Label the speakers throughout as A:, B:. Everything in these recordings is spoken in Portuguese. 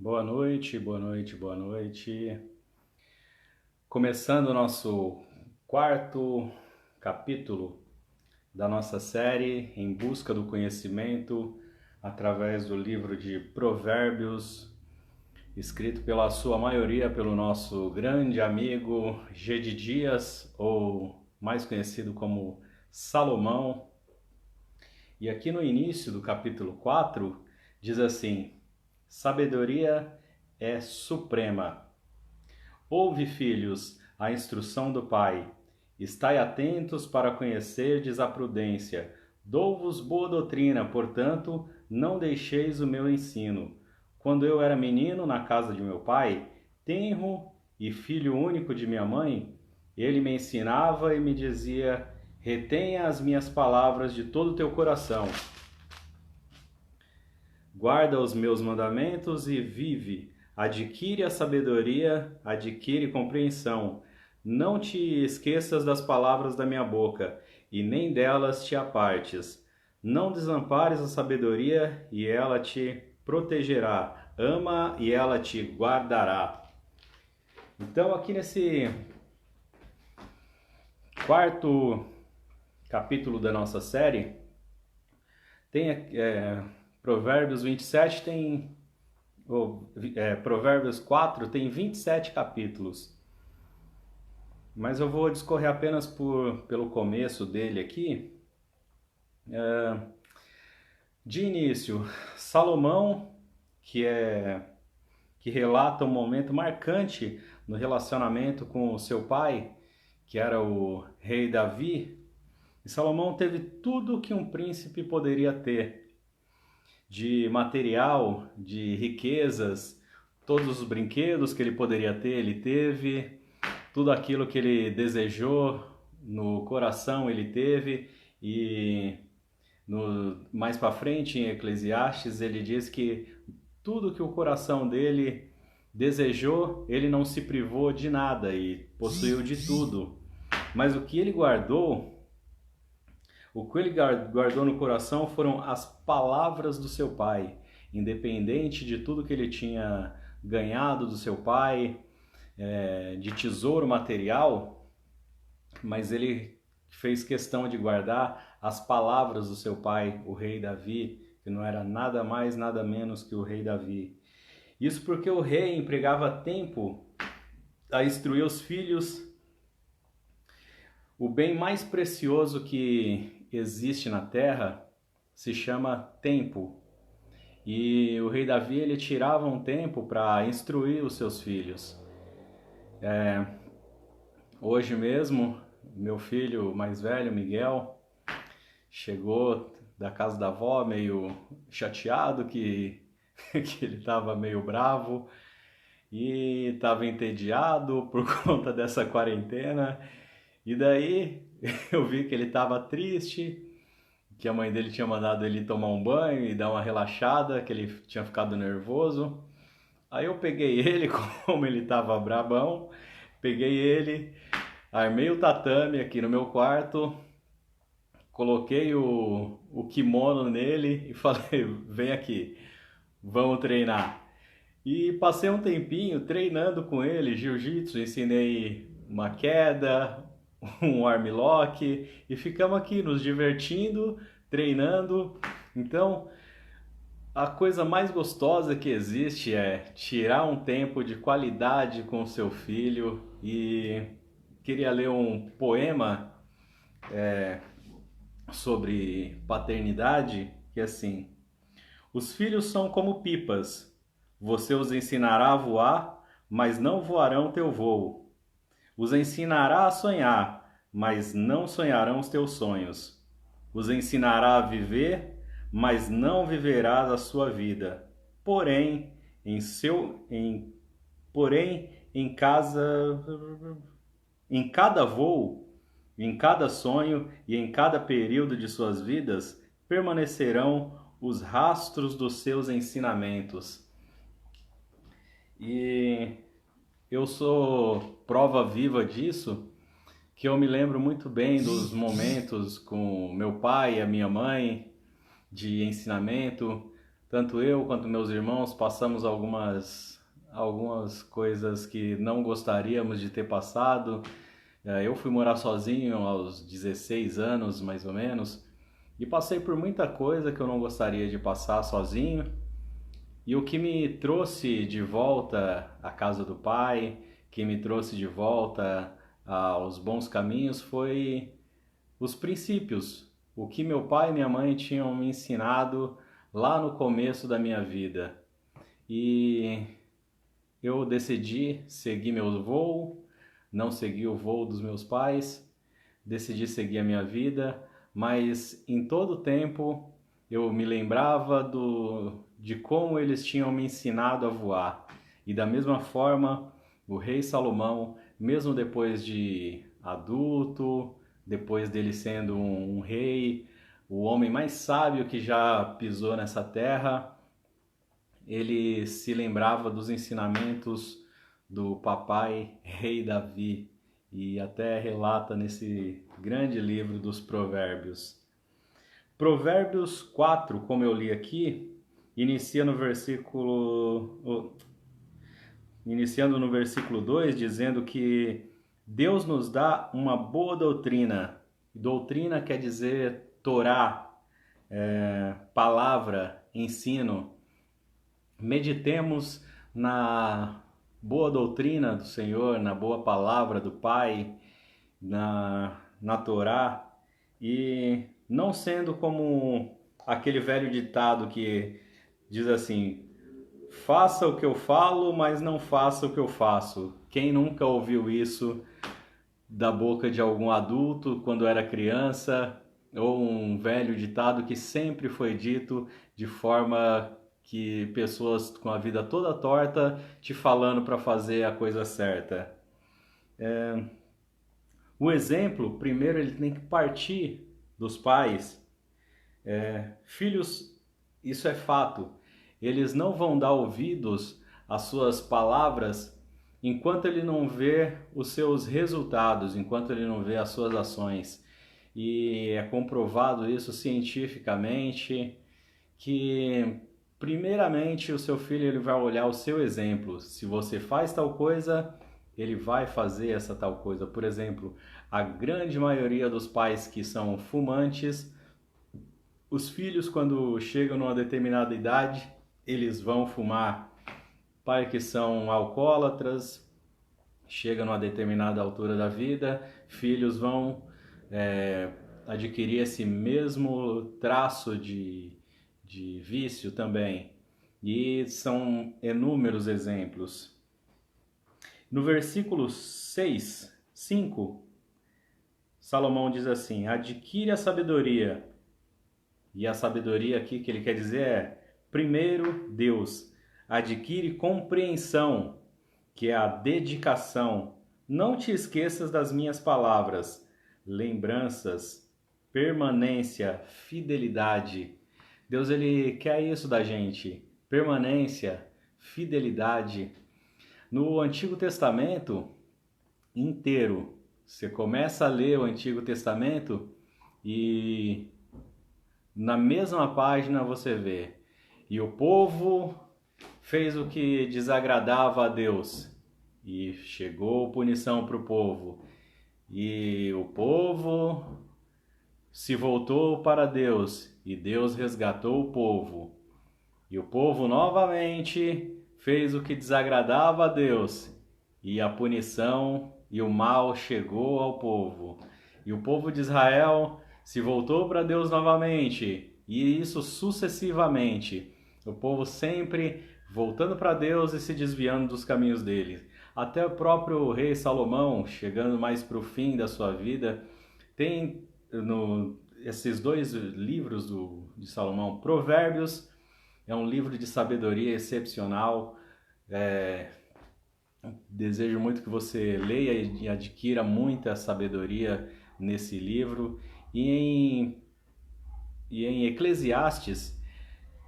A: Boa noite, boa noite, boa noite. Começando o nosso quarto capítulo da nossa série Em Busca do Conhecimento, através do livro de Provérbios, escrito pela sua maioria pelo nosso grande amigo G. de Dias, ou mais conhecido como Salomão. E aqui no início do capítulo 4 diz assim: sabedoria é suprema. Ouve, filhos, a instrução do Pai. Estai atentos para conhecerdes a prudência. Dou-vos boa doutrina, portanto, não deixeis o meu ensino. Quando eu era menino na casa de meu pai, tenro e filho único de minha mãe, ele me ensinava e me dizia: retenha as minhas palavras de todo o teu coração. Guarda os meus mandamentos e vive. Adquire a sabedoria, adquire compreensão. Não te esqueças das palavras da minha boca, e nem delas te apartes. Não desampares a sabedoria, e ela te protegerá. Ama, e ela te guardará. Então, aqui nesse quarto capítulo da nossa série, tem Provérbios 27 tem... Provérbios 4 tem 27 capítulos, mas eu vou discorrer apenas pelo começo dele aqui. De início, Salomão, que relata um momento marcante no relacionamento com o seu pai, que era o rei Davi. E Salomão teve tudo que um príncipe poderia ter, de material, de riquezas, todos os brinquedos que ele poderia ter, ele teve, tudo aquilo que ele desejou no coração ele teve. E mais para frente em Eclesiastes ele diz que tudo que o coração dele desejou, ele não se privou de nada e possuiu de tudo. Mas o que ele guardou no coração foram as palavras do seu pai, independente de tudo que ele tinha ganhado do seu pai, de tesouro material, mas ele fez questão de guardar as palavras do seu pai, o rei Davi, que não era nada mais, nada menos que o rei Davi. Isso porque o rei empregava tempo a instruir os filhos. O bem mais precioso que existe na terra se chama tempo. E o rei Davi, ele tirava um tempo para instruir os seus filhos. Hoje mesmo, meu filho mais velho, Miguel, chegou da casa da avó meio chateado, que ele estava meio bravo e estava entediado por conta dessa quarentena. E daí eu vi que ele estava triste, que a mãe dele tinha mandado ele tomar um banho e dar uma relaxada, que ele tinha ficado nervoso. Aí eu peguei ele, como ele estava brabão, peguei ele, armei o tatame aqui no meu quarto, coloquei o kimono nele e falei: vem aqui, vamos treinar. E passei um tempinho treinando com ele jiu-jitsu, ensinei uma queda, um armlock, e ficamos aqui nos divertindo, treinando. Então, a coisa mais gostosa que existe é tirar um tempo de qualidade com o seu filho. E queria ler um poema sobre paternidade, que é assim: os filhos são como pipas, você os ensinará a voar, mas não voarão teu voo. Os ensinará a sonhar, mas não sonharão os teus sonhos. Os ensinará a viver, mas não viverás a sua vida. Porém, em cada voo, em cada sonho e em cada período de suas vidas, permanecerão os rastros dos seus ensinamentos. E eu sou prova viva disso, que eu me lembro muito bem dos momentos com meu pai e a minha mãe de ensinamento, tanto eu quanto meus irmãos passamos algumas coisas que não gostaríamos de ter passado. Eu fui morar sozinho aos 16 anos, mais ou menos, e passei por muita coisa que eu não gostaria de passar sozinho. E o que me trouxe de volta à casa do Pai, que me trouxe de volta aos bons caminhos, foi os princípios, o que meu pai e minha mãe tinham me ensinado lá no começo da minha vida. E eu decidi seguir meu voo, não segui o voo dos meus pais, decidi seguir a minha vida, mas em todo o tempo eu me lembrava de como eles tinham me ensinado a voar. E da mesma forma, o rei Salomão, mesmo depois de adulto, depois dele sendo um rei, o homem mais sábio que já pisou nessa terra, ele se lembrava dos ensinamentos do papai rei Davi, e até relata nesse grande livro dos Provérbios. Provérbios 4, como eu li aqui, iniciando no versículo 2, dizendo que Deus nos dá uma boa doutrina. Doutrina quer dizer Torá, palavra, ensino. Meditemos na boa doutrina do Senhor, na boa palavra do Pai, na Torá, e não sendo como aquele velho ditado que diz assim: faça o que eu falo, mas não faça o que eu faço. Quem nunca ouviu isso da boca de algum adulto quando era criança, ou um velho ditado que sempre foi dito de forma que pessoas com a vida toda torta te falando para fazer a coisa certa. O exemplo, primeiro, ele tem que partir dos pais. Filhos, isso é fato, eles não vão dar ouvidos às suas palavras enquanto ele não vê os seus resultados, enquanto ele não vê as suas ações. E é comprovado isso cientificamente, que primeiramente o seu filho ele vai olhar o seu exemplo. Se você faz tal coisa, ele vai fazer essa tal coisa. Por exemplo, a grande maioria dos pais que são fumantes, os filhos, quando chegam numa determinada idade, eles vão fumar. Pais que são alcoólatras, chegam numa determinada altura da vida, filhos vão adquirir esse mesmo traço de vício também. E são inúmeros exemplos. No versículo 5, Salomão diz assim: adquire a sabedoria. E a sabedoria aqui que ele quer dizer é, primeiro, Deus. Adquire compreensão, que é a dedicação. Não te esqueças das minhas palavras, lembranças, permanência, fidelidade. Deus, ele quer isso da gente, permanência, fidelidade. No Antigo Testamento inteiro, você começa a ler o Antigo Testamento e na mesma página você vê: e o povo fez o que desagradava a Deus, e chegou punição para o povo. E o povo se voltou para Deus, e Deus resgatou o povo. E o povo novamente fez o que desagradava a Deus, e a punição e o mal chegou ao povo. E o povo de Israel se voltou para Deus novamente, e isso sucessivamente. O povo sempre voltando para Deus e se desviando dos caminhos dele. Até o próprio rei Salomão, chegando mais para o fim da sua vida, tem esses dois livros de Salomão. Provérbios é um livro de sabedoria excepcional. Desejo muito que você leia e adquira muita sabedoria nesse livro. E em Eclesiastes,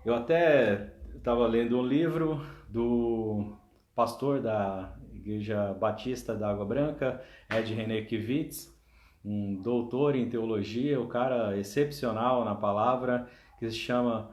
A: eu até estava lendo um livro do pastor da Igreja Batista da Água Branca, Ed Renekiewicz, um doutor em teologia, um cara excepcional na palavra, que se chama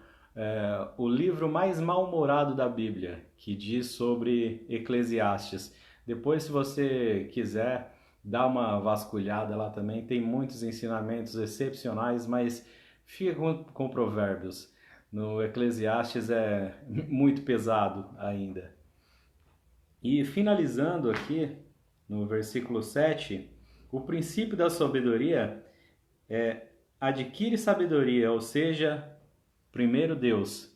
A: o livro mais mal-humorado da Bíblia, que diz sobre Eclesiastes. Depois, se você quiser, dá uma vasculhada lá também. Tem muitos ensinamentos excepcionais, mas fica com Provérbios. No Eclesiastes é muito pesado ainda. E finalizando aqui, no versículo 7, o princípio da sabedoria é adquire sabedoria, ou seja, primeiro Deus.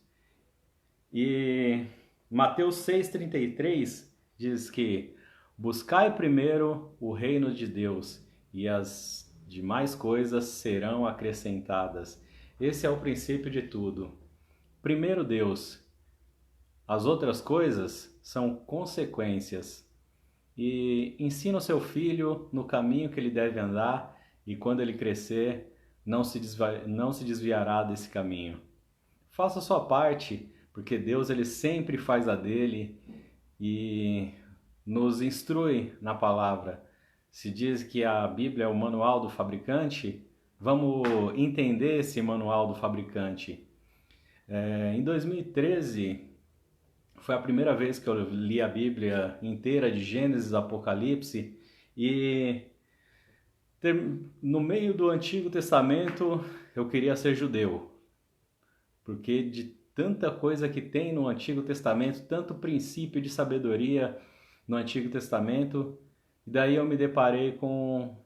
A: E Mateus 6,33 diz que buscai primeiro o reino de Deus e as demais coisas serão acrescentadas. Esse é o princípio de tudo. Primeiro Deus. As outras coisas são consequências. E ensina o seu filho no caminho que ele deve andar, e quando ele crescer, não se desviará desse caminho. Faça a sua parte, porque Deus ele sempre faz a dele e nos instrui na palavra. Se diz que a Bíblia é o manual do fabricante, vamos entender esse manual do fabricante. Em 2013, foi a primeira vez que eu li a Bíblia inteira, de Gênesis a Apocalipse, e no meio do Antigo Testamento eu queria ser judeu, porque de tanta coisa que tem no Antigo Testamento, tanto princípio de sabedoria no Antigo Testamento, e daí eu me deparei com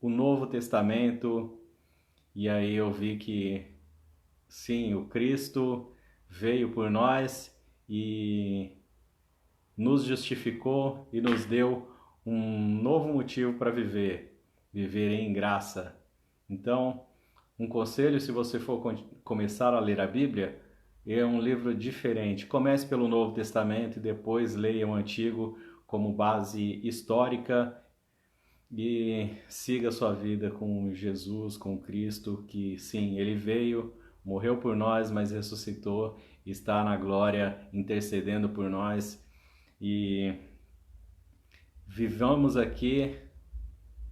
A: o Novo Testamento, e aí eu vi que sim, o Cristo veio por nós e nos justificou e nos deu um novo motivo para viver em graça. Então, um conselho, se você for começar a ler a Bíblia, é um livro diferente. Comece pelo Novo Testamento e depois leia o Antigo como base histórica e siga a sua vida com Jesus, com Cristo, que sim, ele veio, morreu por nós, mas ressuscitou, está na glória intercedendo por nós, e vivamos aqui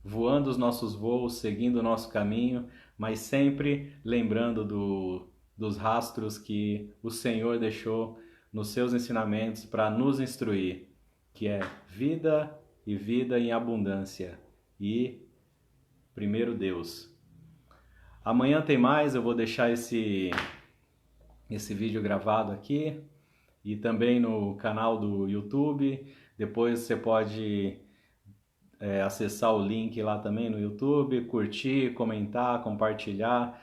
A: voando os nossos voos, seguindo o nosso caminho, mas sempre lembrando dos rastros que o Senhor deixou nos seus ensinamentos para nos instruir, que é vida e vida em abundância e primeiro Deus. Amanhã tem mais, eu vou deixar esse vídeo gravado aqui e também no canal do YouTube. Depois você pode acessar o link lá também no YouTube, curtir, comentar, compartilhar,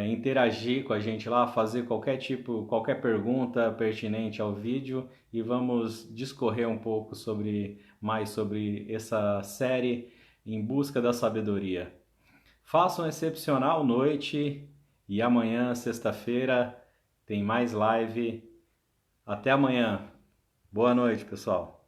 A: interagir com a gente lá, fazer qualquer pergunta pertinente ao vídeo, e vamos discorrer um pouco mais sobre essa série Em Busca da Sabedoria. Faça uma excepcional noite e amanhã, sexta-feira, tem mais live. Até amanhã. Boa noite, pessoal.